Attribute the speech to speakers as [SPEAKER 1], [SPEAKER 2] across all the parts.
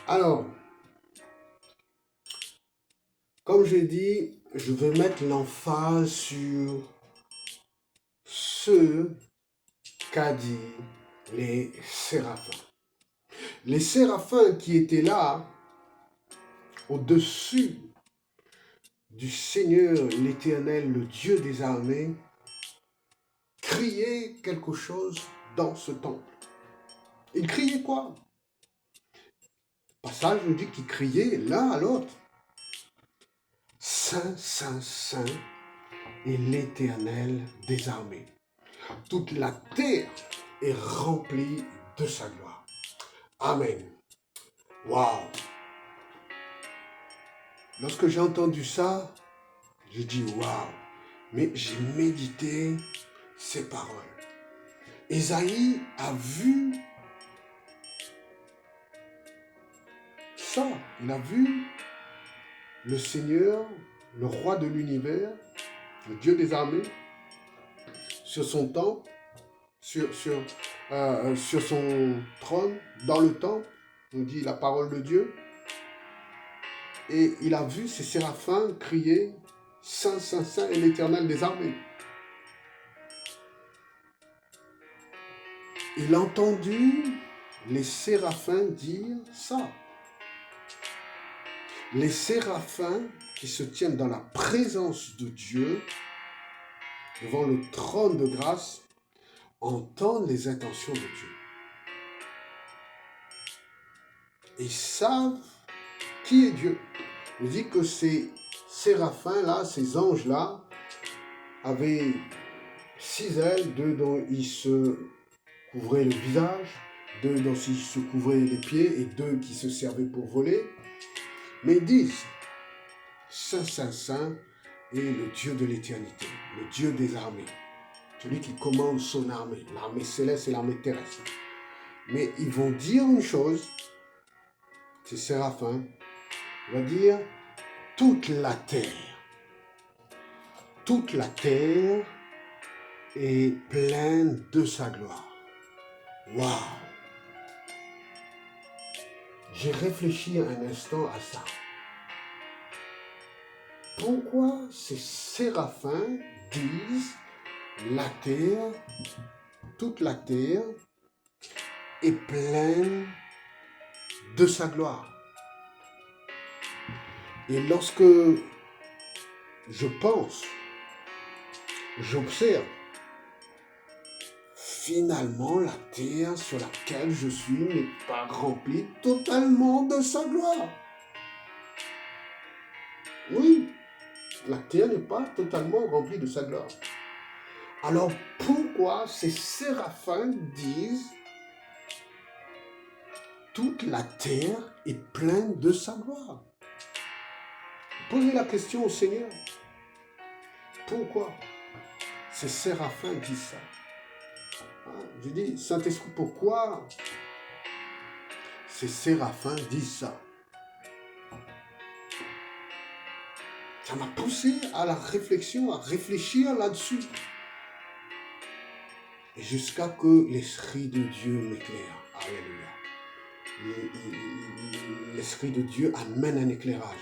[SPEAKER 1] Alors, comme j'ai dit, je vais mettre l'emphase sur ce qu'a dit les séraphins. Les séraphins qui étaient là, au-dessus du Seigneur, l'Éternel, le Dieu des armées, criaient quelque chose dans ce temple. Ils criaient quoi? Le passage nous dit qu'ils criaient l'un à l'autre. Saint, Saint, Saint est l'Éternel des armées. Toute la terre est remplie de sa gloire. Amen. Waouh! Lorsque j'ai entendu ça, j'ai dit waouh! Mais j'ai médité ces paroles. Ésaïe a vu ça. Il a vu le Seigneur, le roi de l'univers, le Dieu des armées, sur son temple, sur son trône, dans le temple, on dit la parole de Dieu. Et il a vu ces séraphins crier « Saint, Saint, Saint est l'Éternel des armées ». Il a entendu les séraphins dire ça. Les séraphins qui se tiennent dans la présence de Dieu, devant le trône de grâce, entendent les intentions de Dieu. Ils savent qui est Dieu. Il dit que ces séraphins-là, ces anges-là, avaient 6 ailes, 2 dont ils se couvraient le visage, 2 dont ils se couvraient les pieds et 2 qui se servaient pour voler. Mais ils disent, Saint, Saint, Saint est le Dieu de l'éternité, le Dieu des armées, celui qui commande son armée, l'armée céleste et l'armée terrestre. Mais ils vont dire une chose, ces séraphins, ils vont dire toute la terre est pleine de sa gloire. Waouh! J'ai réfléchi un instant à ça. Pourquoi ces séraphins disent la terre, toute la terre est pleine de sa gloire? Et lorsque je pense, j'observe, finalement la terre sur laquelle je suis n'est pas remplie totalement de sa gloire. Oui, la terre n'est pas totalement remplie de sa gloire. Alors pourquoi ces séraphins disent toute la terre est pleine de sa gloire? Posez la question au Seigneur. Pourquoi ces séraphins disent ça? Je dis, Saint-Esprit, pourquoi ces séraphins disent ça? Ça m'a poussé à la réflexion, à réfléchir là-dessus. Et jusqu'à que l'Esprit de Dieu m'éclaire. Alléluia. L'Esprit de Dieu amène un éclairage.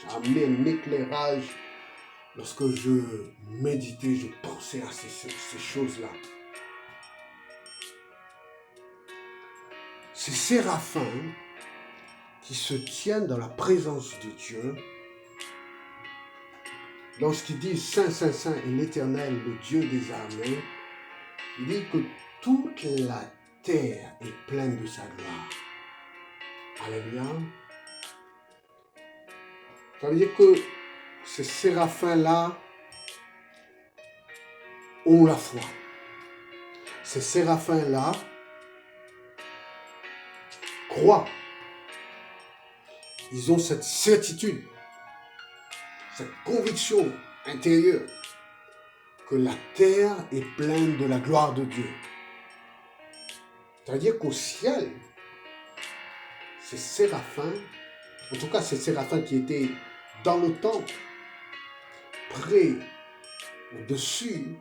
[SPEAKER 1] Lorsque je méditais, je pensais à ces choses-là. Ces séraphins qui se tiennent dans la présence de Dieu, lorsqu'ils disent Saint, Saint, Saint est l'Éternel, le Dieu des armées, il dit que toute la terre est pleine de sa gloire. Alléluia. Ça veut dire que ces séraphins-là ont la foi. Ces séraphins-là croient. Ils ont cette certitude, cette conviction intérieure que la terre est pleine de la gloire de Dieu. C'est-à-dire qu'au ciel, ces séraphins, en tout cas ces séraphins qui étaient dans le temple, près, au-dessus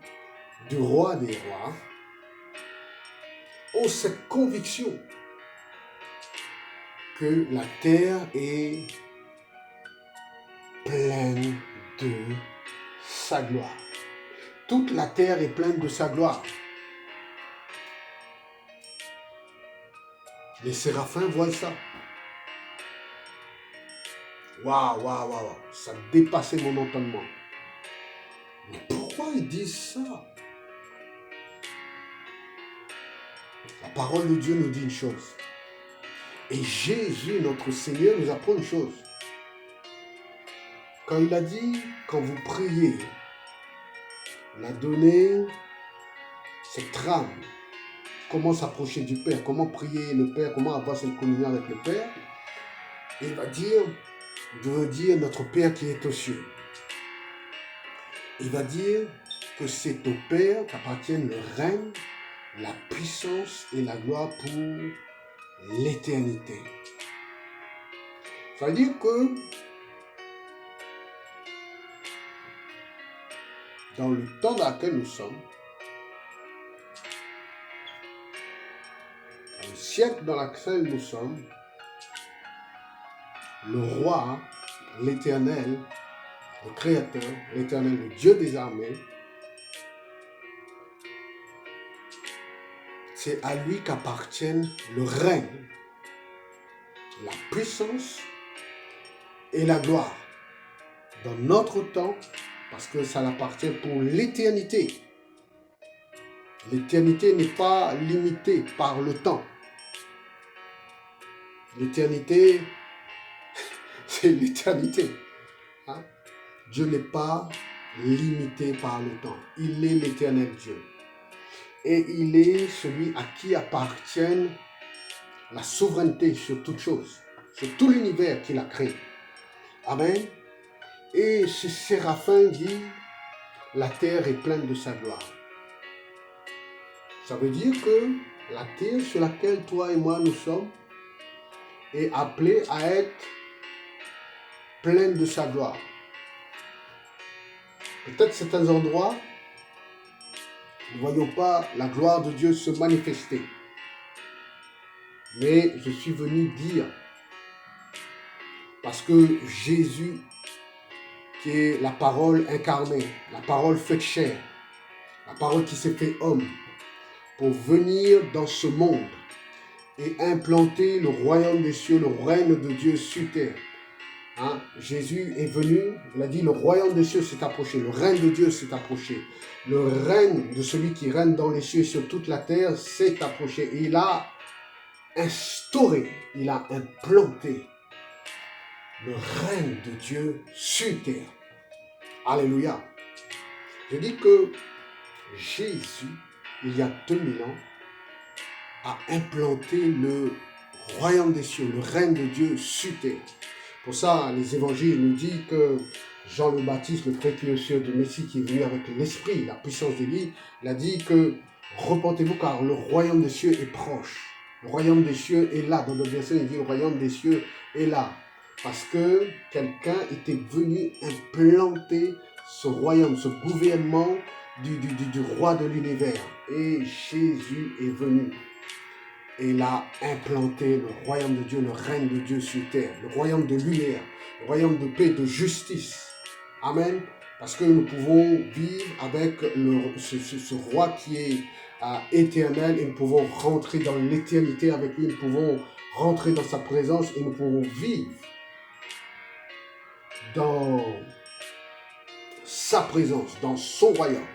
[SPEAKER 1] du roi des rois, ont cette conviction que la terre est pleine de sa gloire. Toute la terre est pleine de sa gloire. Les séraphins voient ça. Waouh, waouh, waouh, ça dépassait mon entendement. Mais pourquoi ils disent ça? La parole de Dieu nous dit une chose. Et Jésus, notre Seigneur, nous apprend une chose. Quand il a dit, quand vous priez, il a donné cette trame. Comment s'approcher du Père, comment prier le Père, comment avoir cette communion avec le Père. Et il va dire, je veux dire notre Père qui est aux cieux. Il va dire que c'est au Père qu'appartiennent le règne, la puissance et la gloire pour l'éternité. Ça veut dire que dans le temps dans lequel nous sommes, dans le siècle dans lequel nous sommes, le roi, l'Éternel, le Créateur, l'Éternel, le Dieu des armées, c'est à lui qu'appartiennent le règne, la puissance et la gloire. Dans notre temps, parce que ça l'appartient pour l'éternité. L'éternité n'est pas limitée par le temps. L'éternité, c'est l'éternité. Hein? Dieu n'est pas limité par le temps. Il est l'éternel Dieu. Et il est celui à qui appartient la souveraineté sur toute chose, sur tout l'univers qu'il a créé. Amen. Et ce séraphin dit, la terre est pleine de sa gloire. Ça veut dire que la terre sur laquelle toi et moi nous sommes est appelée à être pleine de sa gloire. Peut-être certains endroits, nous ne voyons pas la gloire de Dieu se manifester. Mais je suis venu dire, parce que Jésus, qui est la parole incarnée, la parole faite chair, la parole qui s'est fait homme, pour venir dans ce monde et implanter le royaume des cieux, le règne de Dieu sur terre. Hein? Jésus est venu, il a dit, le royaume des cieux s'est approché, le règne de Dieu s'est approché, le règne de celui qui règne dans les cieux et sur toute la terre s'est approché. Et il a instauré, il a implanté le règne de Dieu sur terre. Alléluia. Je dis que Jésus, il y a 2000 ans, a implanté le royaume des cieux, le règne de Dieu sur terre. Pour ça, les évangiles nous disent que Jean le Baptiste, le précurseur du Messie qui est venu avec l'esprit, la puissance d'Élie, il a dit que repentez-vous car le royaume des cieux est proche. Le royaume des cieux est là. Dans notre version, il dit le royaume des cieux est là. Parce que quelqu'un était venu implanter ce royaume, ce gouvernement du roi de l'univers. Et Jésus est venu. Et il a implanté le royaume de Dieu, le règne de Dieu sur terre, le royaume de lumière, le royaume de paix, de justice. Amen. Parce que nous pouvons vivre avec ce roi qui est éternel et nous pouvons rentrer dans l'éternité avec lui, nous pouvons rentrer dans sa présence et nous pouvons vivre dans sa présence, dans son royaume.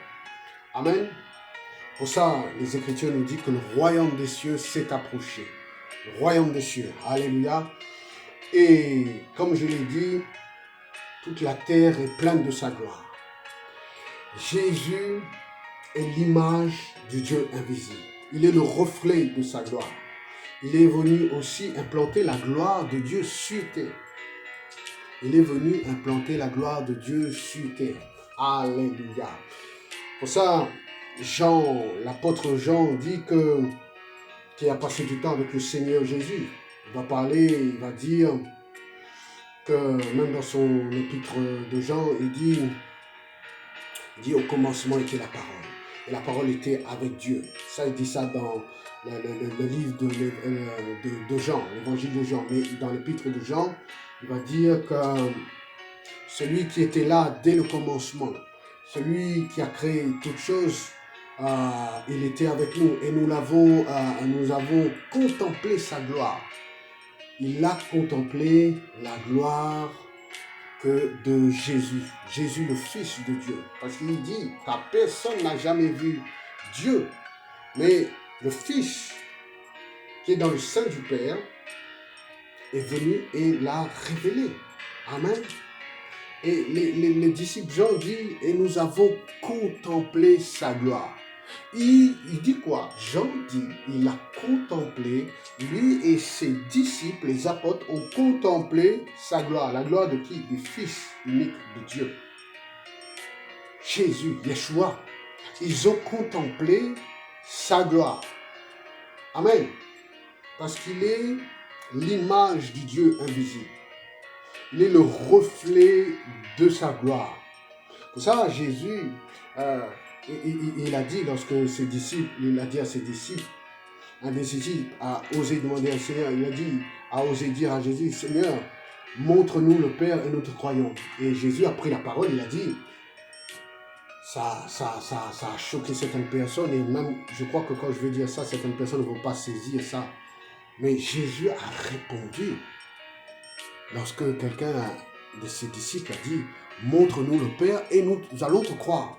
[SPEAKER 1] Amen. Pour ça, les Écritures nous disent que le royaume des cieux s'est approché. Le royaume des cieux. Alléluia. Et comme je l'ai dit, toute la terre est pleine de sa gloire. Jésus est l'image du Dieu invisible. Il est le reflet de sa gloire. Il est venu aussi implanter la gloire de Dieu sur terre. Il est venu implanter la gloire de Dieu sur terre. Alléluia. Pour ça, Jean, l'apôtre Jean dit qu'il a passé du temps avec le Seigneur Jésus. Il va parler, il va dire que même dans son épître de Jean, il dit au commencement était la parole. et la parole était avec Dieu. Ça, il dit ça dans le livre de Jean, l'évangile de Jean. Mais dans l'épître de Jean, il va dire que celui qui était là dès le commencement, celui qui a créé toutes choses, il était avec nous et nous avons contemplé sa gloire. Il a contemplé la gloire de Jésus, Jésus le Fils de Dieu. Parce qu'il dit, car personne n'a jamais vu Dieu, mais le Fils qui est dans le sein du Père est venu et l'a révélé. Amen. Et les disciples, Jean dit, et nous avons contemplé sa gloire. Il dit quoi? Jean dit, il a contemplé, lui et ses disciples, les apôtres, ont contemplé sa gloire. La gloire de qui? Du Fils unique de Dieu. Jésus, Yeshua. Ils ont contemplé sa gloire. Amen. Parce qu'il est l'image du Dieu invisible. Il est le reflet de sa gloire. Pour ça, Jésus, il a dit lorsque ses disciples, il a dit à ses disciples, un des disciples a osé demander au Seigneur, a osé dire à Jésus, Seigneur, montre-nous le Père et nous te croyons. Et Jésus a pris la parole, il a dit, ça a choqué certaines personnes, et même, je crois que quand je veux dire ça, certaines personnes ne vont pas saisir ça. Mais Jésus a répondu. Lorsque quelqu'un de ses disciples a dit, montre-nous le Père et nous allons te croire.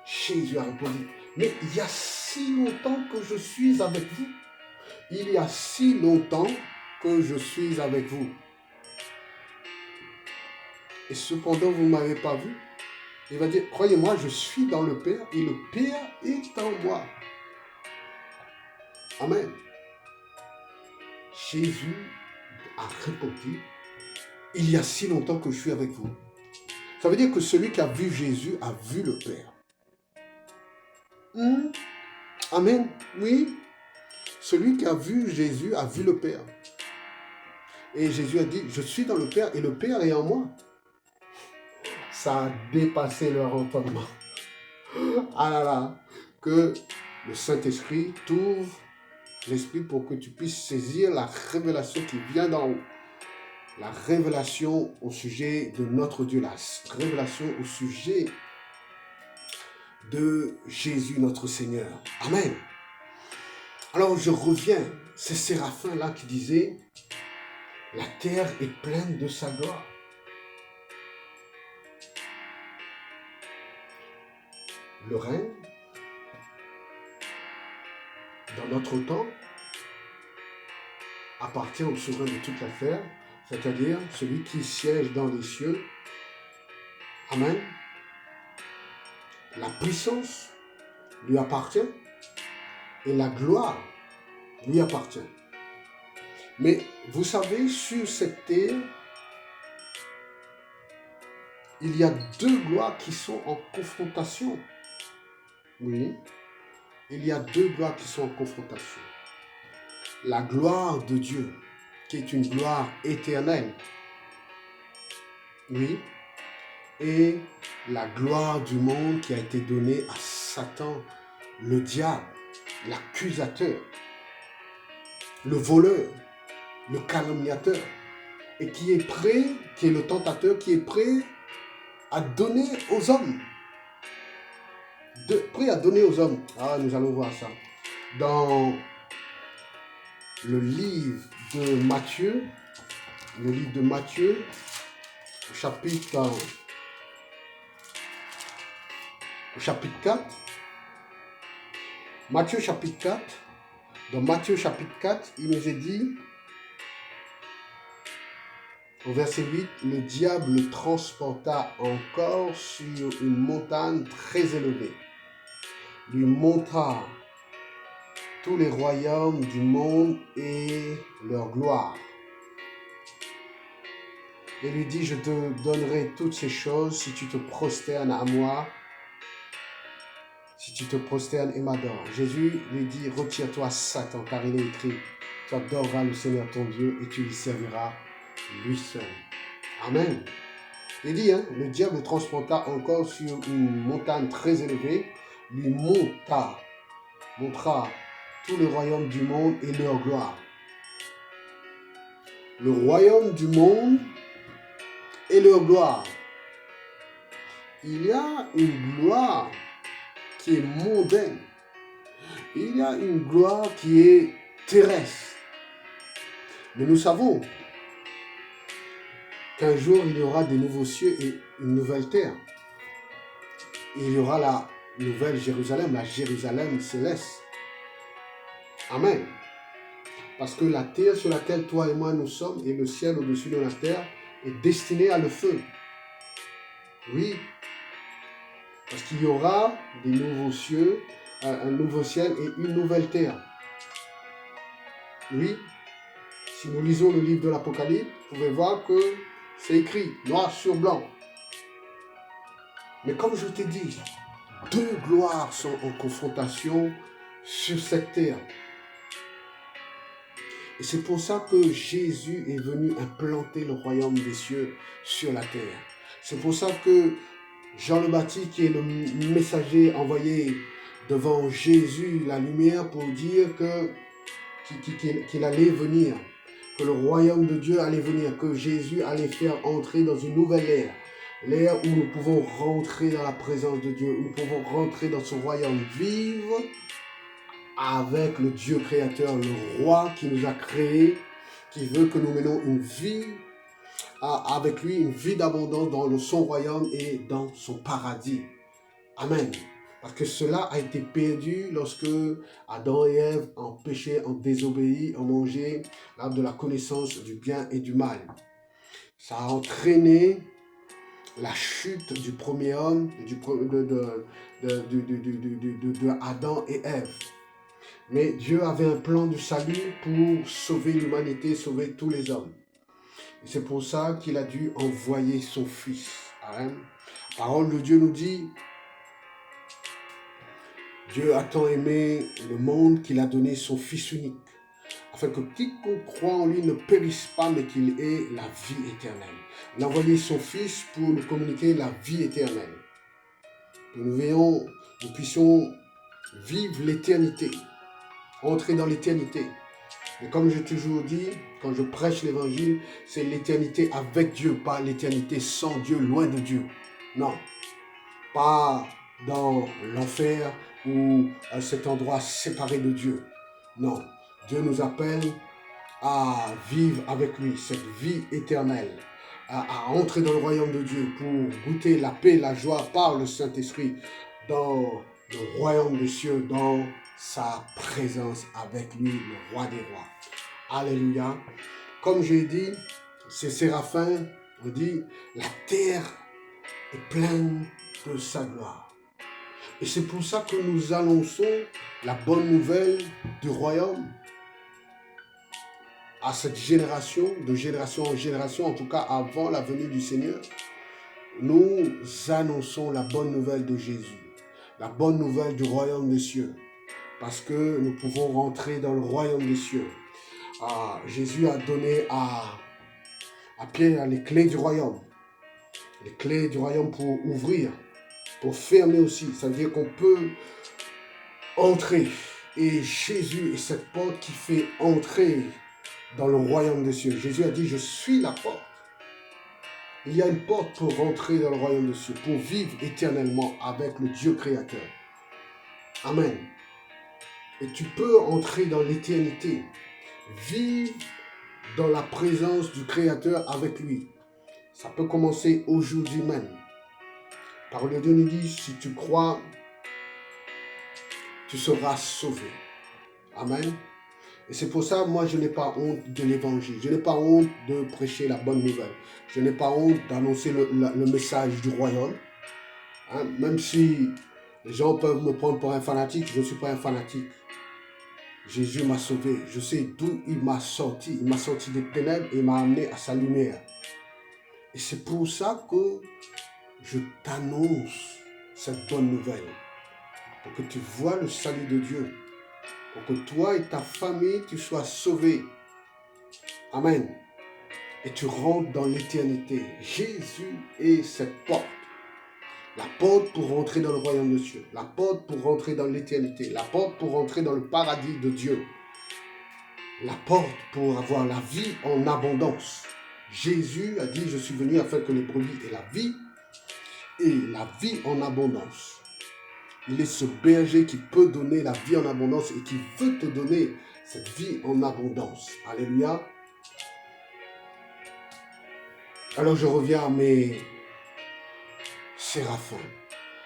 [SPEAKER 1] Jésus a répondu, mais il y a si longtemps que je suis avec vous. Il y a si longtemps que je suis avec vous. Et cependant, vous ne m'avez pas vu. Il va dire, croyez-moi, je suis dans le Père et le Père est en moi. Amen. Jésus a répondu, il y a si longtemps que je suis avec vous. Ça veut dire que celui qui a vu Jésus a vu le Père. Amen. Oui. Celui qui a vu Jésus a vu le Père. Et Jésus a dit, je suis dans le Père et le Père est en moi. Ça a dépassé leur entendement. Ah là là. Que le Saint-Esprit t'ouvre l'esprit pour que tu puisses saisir la révélation qui vient d'en haut. La révélation au sujet de notre Dieu, la révélation au sujet de Jésus notre Seigneur. Amen. Alors je reviens, ces séraphins-là qui disaient, la terre est pleine de sa gloire. Le règne, dans notre temps, appartient au souverain de toute la terre, c'est-à-dire celui qui siège dans les cieux. Amen. La puissance lui appartient et la gloire lui appartient. Mais vous savez, sur cette terre, il y a deux gloires qui sont en confrontation. Oui, il y a deux gloires qui sont en confrontation. La gloire de Dieu, qui est une gloire éternelle. Oui. Et la gloire du monde qui a été donnée à Satan, le diable, l'accusateur, le voleur, le calomniateur, et qui est prêt, qui est le tentateur, qui est prêt à donner aux hommes. Prêt à donner aux hommes. Ah, nous allons voir ça. Dans le livre de Matthieu, au chapitre 4, Matthieu chapitre 4, dans Matthieu chapitre 4, il nous est dit, au verset 8, le diable le transporta encore sur une montagne très élevée, lui montra tous les royaumes du monde et leur gloire. Et lui dit, je te donnerai toutes ces choses si tu te prosternes à moi, si tu te prosternes et m'adores. Jésus lui dit, retire-toi Satan, car il est écrit, tu adoreras le Seigneur ton Dieu et tu lui serviras lui seul. Amen. Il dit, le diable le transporta encore sur une montagne très élevée, lui montra tout le royaume du monde et leur gloire. Le royaume du monde et leur gloire. Il y a une gloire qui est mondaine. Il y a une gloire qui est terrestre. Mais nous savons qu'un jour, il y aura des nouveaux cieux et une nouvelle terre. Et il y aura la nouvelle Jérusalem, la Jérusalem céleste. Amen. Parce que la terre sur laquelle toi et moi nous sommes et le ciel au-dessus de la terre est destiné à le feu. Oui. Parce qu'il y aura des nouveaux cieux, un nouveau ciel et une nouvelle terre. Oui. Si nous lisons le livre de l'Apocalypse, vous pouvez voir que c'est écrit noir sur blanc. Mais comme je t'ai dit, deux gloires sont en confrontation sur cette terre. Et c'est pour ça que Jésus est venu implanter le royaume des cieux sur la terre. C'est pour ça que Jean le Baptiste, qui est le messager envoyé devant Jésus, la lumière, pour dire qu'il allait venir, que le royaume de Dieu allait venir, que Jésus allait faire entrer dans une nouvelle ère. L'ère où nous pouvons rentrer dans la présence de Dieu, où nous pouvons rentrer dans son royaume, vivre avec le Dieu créateur, le roi qui nous a créés, qui veut que nous menions une vie avec lui, une vie d'abondance dans son royaume et dans son paradis. Amen. Parce que cela a été perdu lorsque Adam et Ève ont péché, ont désobéi, ont mangé l'arbre de la connaissance du bien et du mal. Ça a entraîné la chute du premier homme, de Adam et Ève. Mais Dieu avait un plan du salut pour sauver l'humanité, sauver tous les hommes. Et c'est pour ça qu'il a dû envoyer son Fils. Amen. La parole de Dieu nous dit, Dieu a tant aimé le monde qu'il a donné son Fils unique, afin que quiconque croit en lui ne périsse pas, mais qu'il ait la vie éternelle. Il a envoyé son Fils pour nous communiquer la vie éternelle. Que nous puissions vivre l'éternité, entrer dans l'éternité. Et comme j'ai toujours dit, quand je prêche l'évangile, c'est l'éternité avec Dieu, pas l'éternité sans Dieu, loin de Dieu. Non, pas dans l'enfer ou à cet endroit séparé de Dieu. Non, Dieu nous appelle à vivre avec lui, cette vie éternelle, à entrer dans le royaume de Dieu pour goûter la paix, la joie par le Saint-Esprit dans le royaume des cieux, dans sa présence avec lui, le roi des rois. Alléluia. Comme j'ai dit, ces séraphins ont dit, la terre est pleine de sa gloire. Et c'est pour ça que nous annonçons la bonne nouvelle du royaume à cette génération, de génération en génération, en tout cas avant la venue du Seigneur. Nous annonçons la bonne nouvelle de Jésus, la bonne nouvelle du royaume des cieux, parce que nous pouvons rentrer dans le royaume des cieux. Jésus a donné à Pierre les clés du royaume. Les clés du royaume pour ouvrir, pour fermer aussi. Ça veut dire qu'on peut entrer. Et Jésus est cette porte qui fait entrer dans le royaume des cieux. Jésus a dit, je suis la porte. Il y a une porte pour rentrer dans le royaume des cieux, pour vivre éternellement avec le Dieu créateur. Amen. Et tu peux entrer dans l'éternité, vivre dans la présence du Créateur avec lui. Ça peut commencer aujourd'hui même. La parole de Dieu nous dit, si tu crois, tu seras sauvé. Amen. Et c'est pour ça, moi, je n'ai pas honte de l'évangile. Je n'ai pas honte de prêcher la bonne nouvelle. Je n'ai pas honte d'annoncer le message du royaume. Hein? Même si les gens peuvent me prendre pour un fanatique, je ne suis pas un fanatique. Jésus m'a sauvé. Je sais d'où il m'a sorti. Il m'a sorti des ténèbres et m'a amené à sa lumière. Et c'est pour ça que je t'annonce cette bonne nouvelle. Pour que tu vois le salut de Dieu. Pour que toi et ta famille, tu sois sauvés. Amen. Et tu rentres dans l'éternité. Jésus est cette porte. La porte pour rentrer dans le royaume de Dieu. La porte pour rentrer dans l'éternité. La porte pour rentrer dans le paradis de Dieu. La porte pour avoir la vie en abondance. Jésus a dit, je suis venu afin que les brebis aient la vie et la vie en abondance. Il est ce berger qui peut donner la vie en abondance et qui veut te donner cette vie en abondance. Alléluia. Alors je reviens à mes séraphins.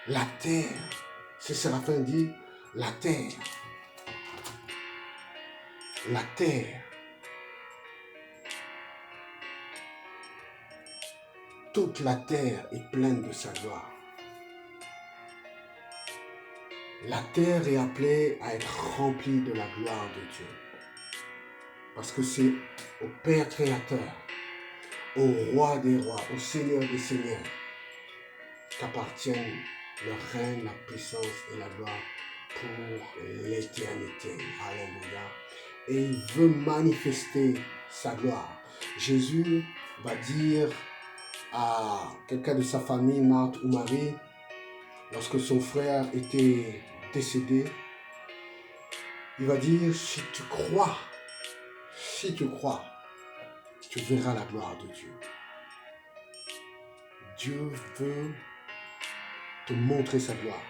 [SPEAKER 1] La terre, ces séraphins disent, la terre, toute la terre est pleine de sa gloire. La terre est appelée à être remplie de la gloire de Dieu. Parce que c'est au Père créateur, au Roi des rois, au Seigneur des seigneurs, qu'appartiennent le règne, la puissance et la gloire pour l'éternité. Alléluia. Et il veut manifester sa gloire. Jésus va dire à quelqu'un de sa famille, Marthe ou Marie, lorsque son frère était décédé, il va dire, si tu crois, tu verras la gloire de Dieu. Dieu veut te montrer sa gloire.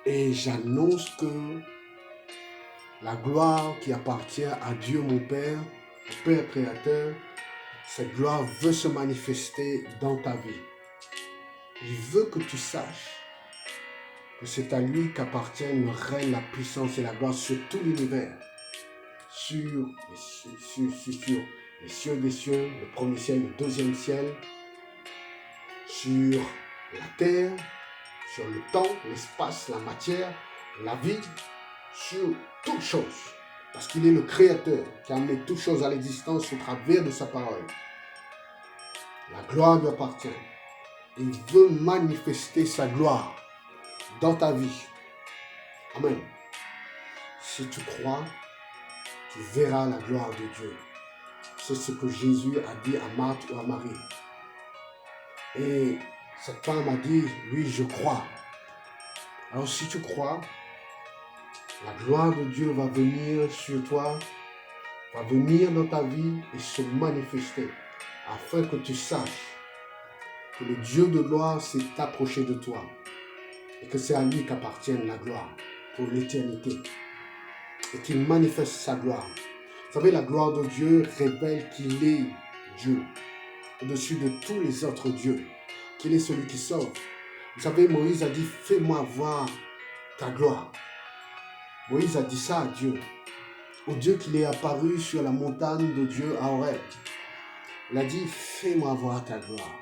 [SPEAKER 1] Et j'annonce que la gloire qui appartient à Dieu mon Père, au Père créateur, cette gloire veut se manifester dans ta vie. Il veut que tu saches que c'est à lui qu'appartiennent le règne, la puissance et la gloire sur tout l'univers. Sur les cieux des cieux, le premier ciel, le deuxième ciel, sur la terre, sur le temps, l'espace, la matière, la vie, sur toutes choses. Parce qu'il est le Créateur qui a amené toutes choses à l'existence au travers de sa parole. La gloire lui appartient. Il veut manifester sa gloire dans ta vie. Amen. Si tu crois, tu verras la gloire de Dieu. C'est ce que Jésus a dit à Marthe ou à Marie. Et cette femme a dit, oui, je crois. Alors si tu crois, la gloire de Dieu va venir sur toi, va venir dans ta vie et se manifester, afin que tu saches que le Dieu de gloire s'est approché de toi et que c'est à lui qu'appartient la gloire pour l'éternité et qu'il manifeste sa gloire. Vous savez, la gloire de Dieu révèle qu'il est Dieu, au-dessus de tous les autres dieux, qu'il est celui qui sauve. Vous savez, Moïse a dit, fais-moi voir ta gloire. Moïse a dit ça à Dieu, au Dieu qu'il est apparu sur la montagne de Dieu à Horeb. Il a dit, fais-moi voir ta gloire.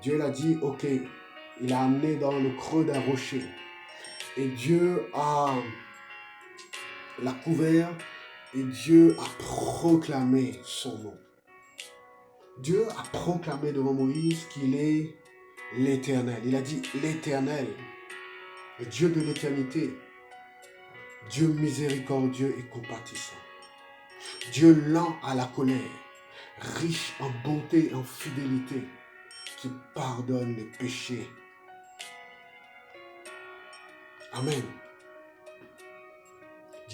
[SPEAKER 1] Dieu l'a dit, ok, il l'a amené dans le creux d'un rocher. Et Dieu l'a couvert et Dieu a proclamé son nom. Dieu a proclamé devant Moïse qu'il est l'Éternel. Il a dit l'Éternel, le Dieu de l'éternité, Dieu miséricordieux et compatissant, Dieu lent à la colère, riche en bonté et en fidélité, qui pardonne les péchés. Amen.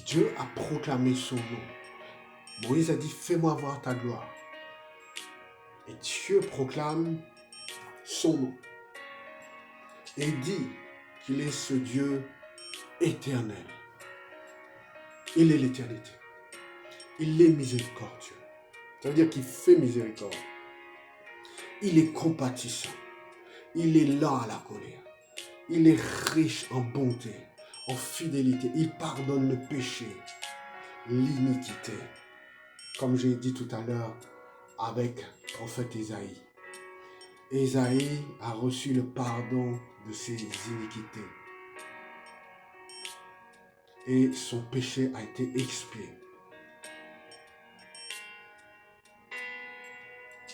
[SPEAKER 1] Dieu a proclamé son nom. Moïse a dit, fais-moi voir ta gloire. Et Dieu proclame son nom. Et il dit qu'il est ce Dieu éternel. Il est l'éternité. Il est miséricordieux. Ça veut dire qu'il fait miséricorde. Il est compatissant. Il est lent à la colère. Il est riche en bonté, en fidélité. Il pardonne le péché, l'iniquité. Comme j'ai dit tout à l'heure avec le prophète Isaïe. Isaïe a reçu le pardon de ses iniquités. Et son péché a été expié.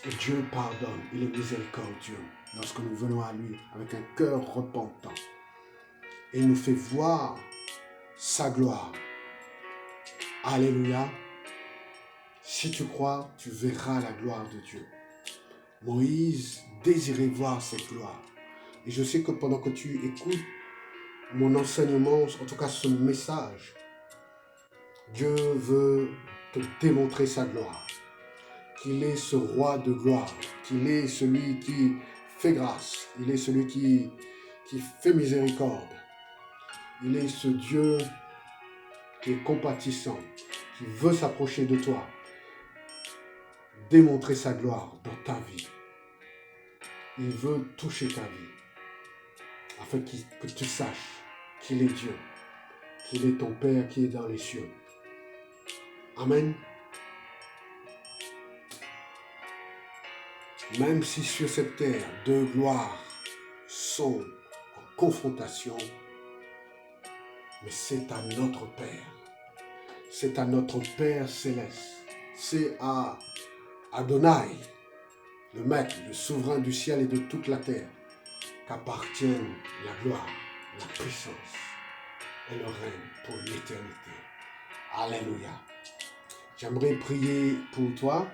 [SPEAKER 1] Et Dieu pardonne, il est miséricordieux lorsque nous venons à lui avec un cœur repentant. Et il nous fait voir sa gloire. Alléluia. Si tu crois, tu verras la gloire de Dieu. Moïse désirait voir cette gloire. Et je sais que pendant que tu écoutes mon enseignement, en tout cas ce message, Dieu veut te démontrer sa gloire. Qu'il est ce roi de gloire. Qu'il est celui qui fait grâce. Il est celui qui fait miséricorde. Il est ce Dieu qui est compatissant, qui veut s'approcher de toi, démontrer sa gloire dans ta vie. Il veut toucher ta vie, afin que tu saches qu'il est Dieu, qu'il est ton Père qui est dans les cieux. Amen. Même si sur cette terre, deux gloires sont en confrontation, mais c'est à notre Père. C'est à notre Père céleste. C'est à Adonai, le Maître, le souverain du ciel et de toute la terre, qu'appartiennent la gloire, la puissance et le règne pour l'éternité. Alléluia. J'aimerais prier pour toi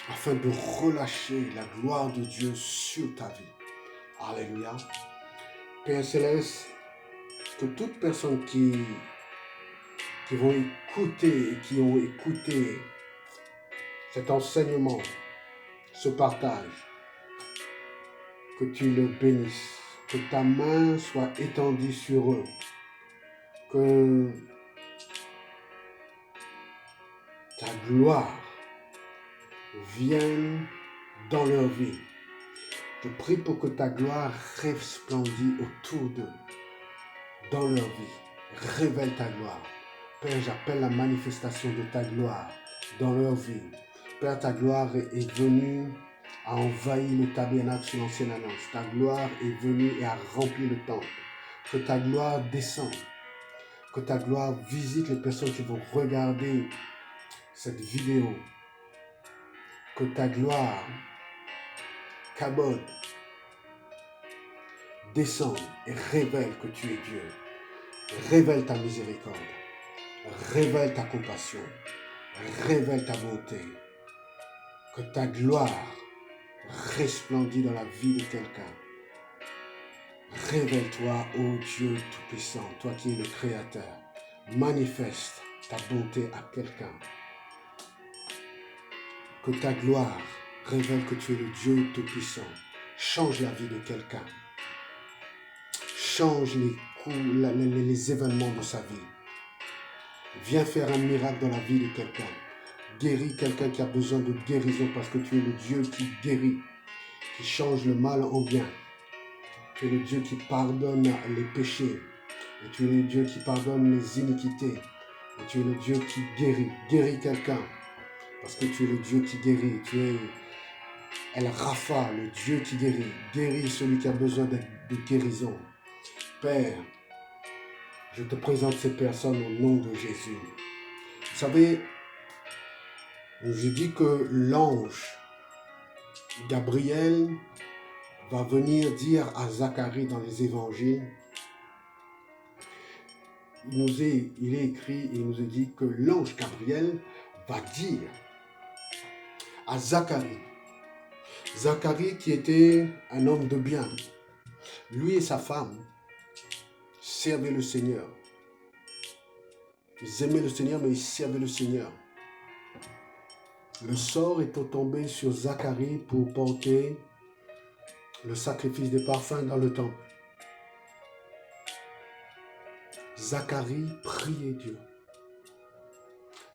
[SPEAKER 1] afin de relâcher la gloire de Dieu sur ta vie. Alléluia. Père Céleste, que toute personne qui vont écouter et qui ont écouté cet enseignement, ce partage, que tu le bénisses, que ta main soit étendue sur eux, que ta gloire vienne dans leur vie. Je prie pour que ta gloire resplendisse autour d'eux, dans leur vie. Révèle ta gloire. Père, j'appelle la manifestation de ta gloire dans leur vie. Père, ta gloire est venue à envahir le tabernacle sur l'ancienne alliance. Ta gloire est venue et a rempli le temple. Que ta gloire descende. Que ta gloire visite les personnes qui vont regarder cette vidéo. Que ta gloire, Kabod, descende et révèle que tu es Dieu. Révèle ta miséricorde. Révèle ta compassion. Révèle ta bonté. Que ta gloire resplendisse dans la vie de quelqu'un. Révèle-toi, ô Dieu Tout-Puissant, toi qui es le Créateur. Manifeste ta bonté à quelqu'un. Que ta gloire révèle que tu es le Dieu Tout-Puissant. Change la vie de quelqu'un. Change les événements de sa vie. Viens faire un miracle dans la vie de quelqu'un. Guéris quelqu'un qui a besoin de guérison parce que tu es le Dieu qui guérit, qui change le mal en bien. Tu es le Dieu qui pardonne les péchés. Et tu es le Dieu qui pardonne les iniquités. Et tu es le Dieu qui guérit. Guéris quelqu'un. Parce que tu es le Dieu qui guérit. Tu es El Rapha, le Dieu qui guérit. Guéris celui qui a besoin de guérison. Père, je te présente ces personnes au nom de Jésus. Vous savez, je dis que l'ange Gabriel va venir dire à Zacharie dans les évangiles, il est écrit, il nous est dit que l'ange Gabriel va dire à Zacharie qui était un homme de bien, lui et sa femme servaient le Seigneur. Ils aimaient le Seigneur, mais ils servaient le Seigneur. Le sort est tombé sur Zacharie pour porter le sacrifice des parfums dans le temple. Zacharie priait Dieu.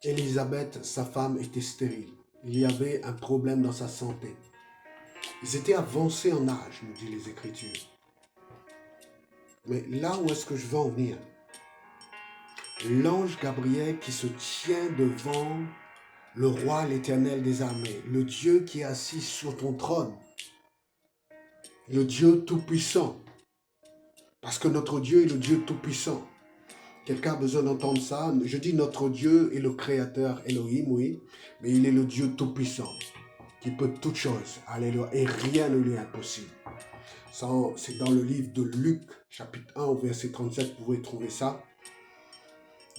[SPEAKER 1] Élisabeth, sa femme, était stérile. Il y avait un problème dans sa santé. Ils étaient avancés en âge, nous dit les Écritures. Mais là où est-ce que je veux en venir? L'ange Gabriel qui se tient devant le roi, l'Éternel des armées, le Dieu qui est assis sur ton trône, le Dieu tout-puissant, parce que notre Dieu est le Dieu tout-puissant. Quelqu'un a besoin d'entendre ça. Je dis notre Dieu est le Créateur, Elohim, oui, mais il est le Dieu tout-puissant, qui peut toutes choses, alléluia, et rien ne lui est impossible. C'est dans le livre de Luc, chapitre 1, verset 37, vous pouvez trouver ça.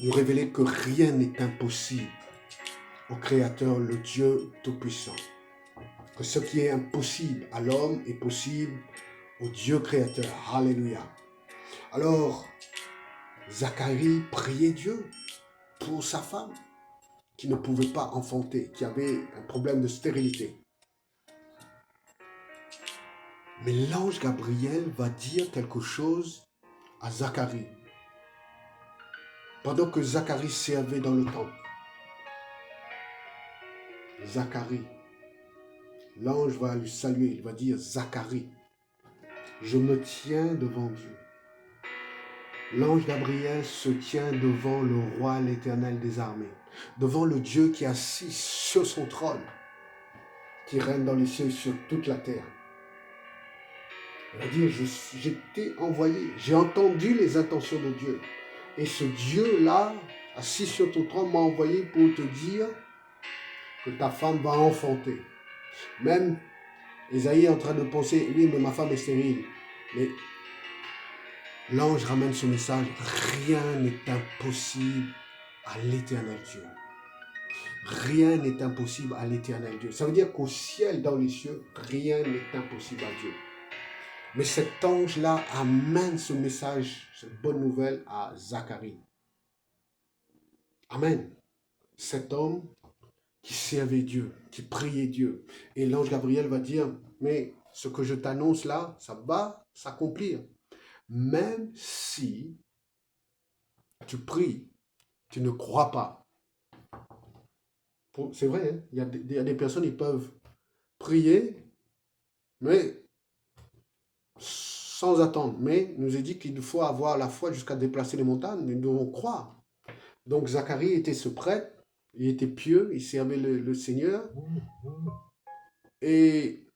[SPEAKER 1] Nous révéler que rien n'est impossible au Créateur, le Dieu Tout-Puissant. Que ce qui est impossible à l'homme est possible au Dieu Créateur. Alléluia. Alors, Zacharie priait Dieu pour sa femme qui ne pouvait pas enfanter, qui avait un problème de stérilité. Mais l'ange Gabriel va dire quelque chose à Zacharie. Pendant que Zacharie servait dans le temple, Zacharie, l'ange va lui saluer, il va dire, Zacharie, je me tiens devant Dieu. L'ange Gabriel se tient devant le roi, l'Éternel des armées, devant le Dieu qui est assis sur son trône, qui règne dans les cieux et sur toute la terre. Il va dire, j'ai été envoyé, j'ai entendu les intentions de Dieu. Et ce Dieu-là, assis sur ton trône, m'a envoyé pour te dire que ta femme va enfanter. Même Esaïe est en train de penser, oui, mais ma femme est stérile. Mais l'ange ramène ce message, rien n'est impossible à l'Éternel Dieu. Rien n'est impossible à l'Éternel Dieu. Ça veut dire qu'au ciel, dans les cieux, rien n'est impossible à Dieu. Mais cet ange-là amène ce message, cette bonne nouvelle à Zacharie. Amen. Cet homme qui servait Dieu, qui priait Dieu. Et l'ange Gabriel va dire, mais ce que je t'annonce là, ça va s'accomplir. Même si tu pries, tu ne crois pas. C'est vrai, hein? Il y a des personnes qui peuvent prier, mais sans attendre. Mais il nous est dit qu'il faut avoir la foi jusqu'à déplacer les montagnes. Nous devons croire. Donc Zacharie était ce prêtre, il était pieux, il servait le Seigneur. Et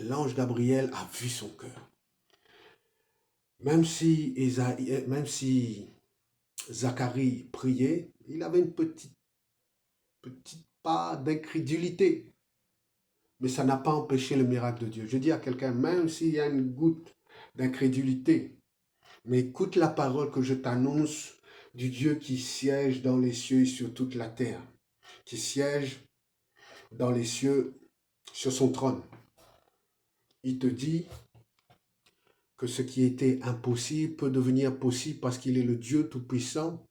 [SPEAKER 1] l'ange Gabriel a vu son cœur. Même si Zacharie priait, il avait une petite part d'incrédulité. Mais ça n'a pas empêché le miracle de Dieu. Je dis à quelqu'un, même s'il y a une goutte d'incrédulité, mais écoute la parole que je t'annonce du Dieu qui siège dans les cieux et sur toute la terre, qui siège dans les cieux sur son trône. Il te dit que ce qui était impossible peut devenir possible parce qu'il est le Dieu Tout-Puissant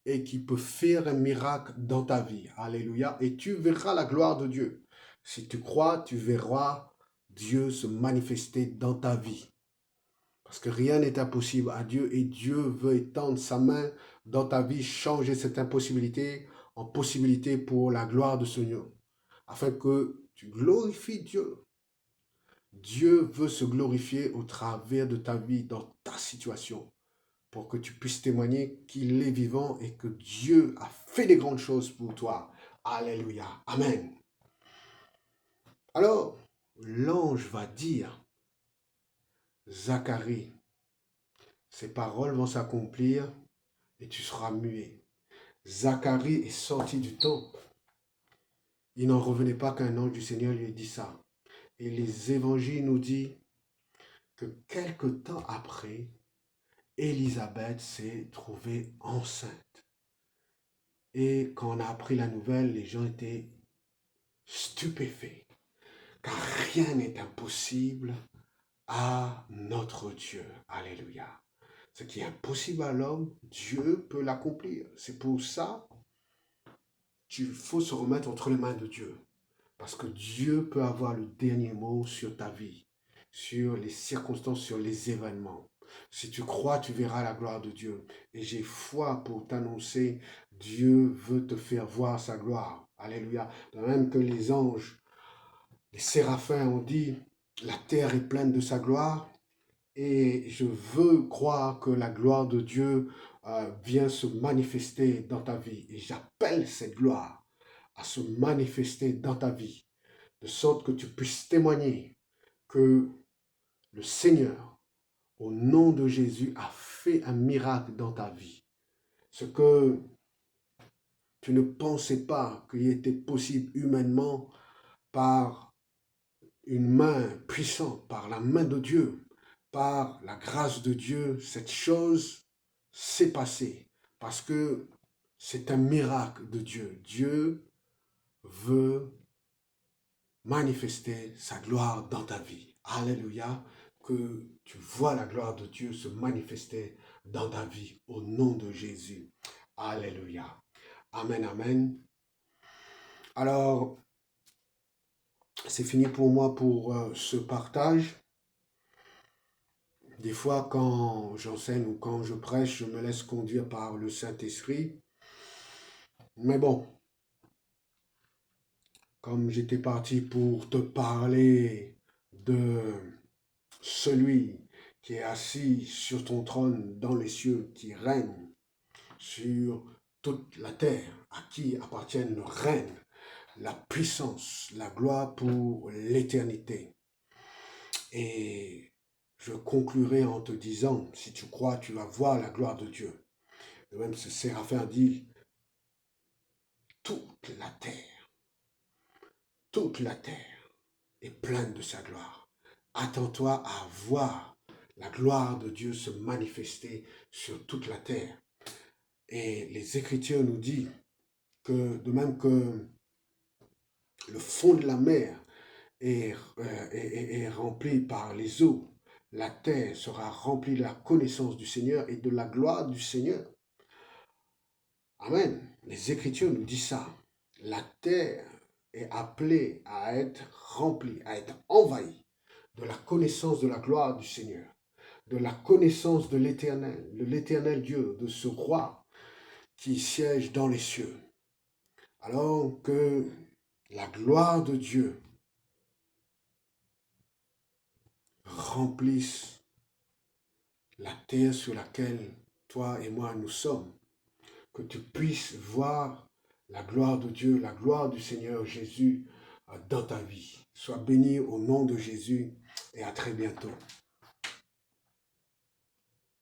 [SPEAKER 1] et qui peut faire un miracle dans ta vie. Alléluia. Et tu verras la gloire de Dieu. Si tu crois, tu verras Dieu se manifester dans ta vie. Parce que rien n'est impossible à Dieu et Dieu veut étendre sa main dans ta vie, changer cette impossibilité en possibilité pour la gloire de son nom. Afin que tu glorifies Dieu. Dieu veut se glorifier au travers de ta vie, dans ta situation, pour que tu puisses témoigner qu'il est vivant et que Dieu a fait des grandes choses pour toi. Alléluia. Amen. Alors, l'ange va dire, Zacharie, ces paroles vont s'accomplir et tu seras muet. Zacharie est sorti du temple. Il n'en revenait pas qu'un ange du Seigneur lui ait dit ça. Et les évangiles nous disent que quelque temps après, Élisabeth s'est trouvée enceinte. Et quand on a appris la nouvelle, les gens étaient stupéfaits. Car rien n'est impossible à notre Dieu. Alléluia. Ce qui est impossible à l'homme, Dieu peut l'accomplir. C'est pour ça qu'il faut se remettre entre les mains de Dieu. Parce que Dieu peut avoir le dernier mot sur ta vie, sur les circonstances, sur les événements. Si tu crois, tu verras la gloire de Dieu. Et j'ai foi pour t'annoncer, Dieu veut te faire voir sa gloire. Alléluia. De même que les anges, les séraphins ont dit, la terre est pleine de sa gloire. Et je veux croire que la gloire de Dieu vient se manifester dans ta vie. Et j'appelle cette gloire à se manifester dans ta vie, de sorte que tu puisses témoigner que le Seigneur, au nom de Jésus, a fait un miracle dans ta vie. Ce que tu ne pensais pas qu'il était possible humainement par une main puissante, par la main de Dieu, par la grâce de Dieu, cette chose s'est passée. Parce que C'est un miracle de Dieu. Dieu veut manifester sa gloire dans ta vie. Alléluia. Que tu vois la gloire de Dieu se manifester dans ta vie au nom de Jésus. Alléluia. Amen, amen. Alors, c'est fini pour moi pour ce partage. Des fois, quand j'enseigne ou quand je prêche, je me laisse conduire par le Saint-Esprit. Mais bon, comme j'étais parti pour te parler de celui qui est assis sur ton trône dans les cieux, qui règne sur toute la terre, à qui appartiennent le règne, la puissance, la gloire pour l'éternité. Et je conclurai en te disant, si tu crois, tu vas voir la gloire de Dieu. De même, ce Séraphin dit, toute la terre est pleine de sa gloire. Attends-toi à voir la gloire de Dieu se manifester sur toute la terre. Et les Écritures nous disent que, de même que le fond de la mer est rempli par les eaux, la terre sera remplie de la connaissance du Seigneur et de la gloire du Seigneur. Amen. Les Écritures nous disent ça. La terre est appelée à être remplie, à être envahie de la connaissance de la gloire du Seigneur, de la connaissance de l'éternel Dieu, de ce roi qui siège dans les cieux. Alors que la gloire de Dieu remplisse la terre sur laquelle toi et moi nous sommes, que tu puisses voir la gloire de Dieu, la gloire du Seigneur Jésus dans ta vie. Sois béni au nom de Jésus et à très bientôt.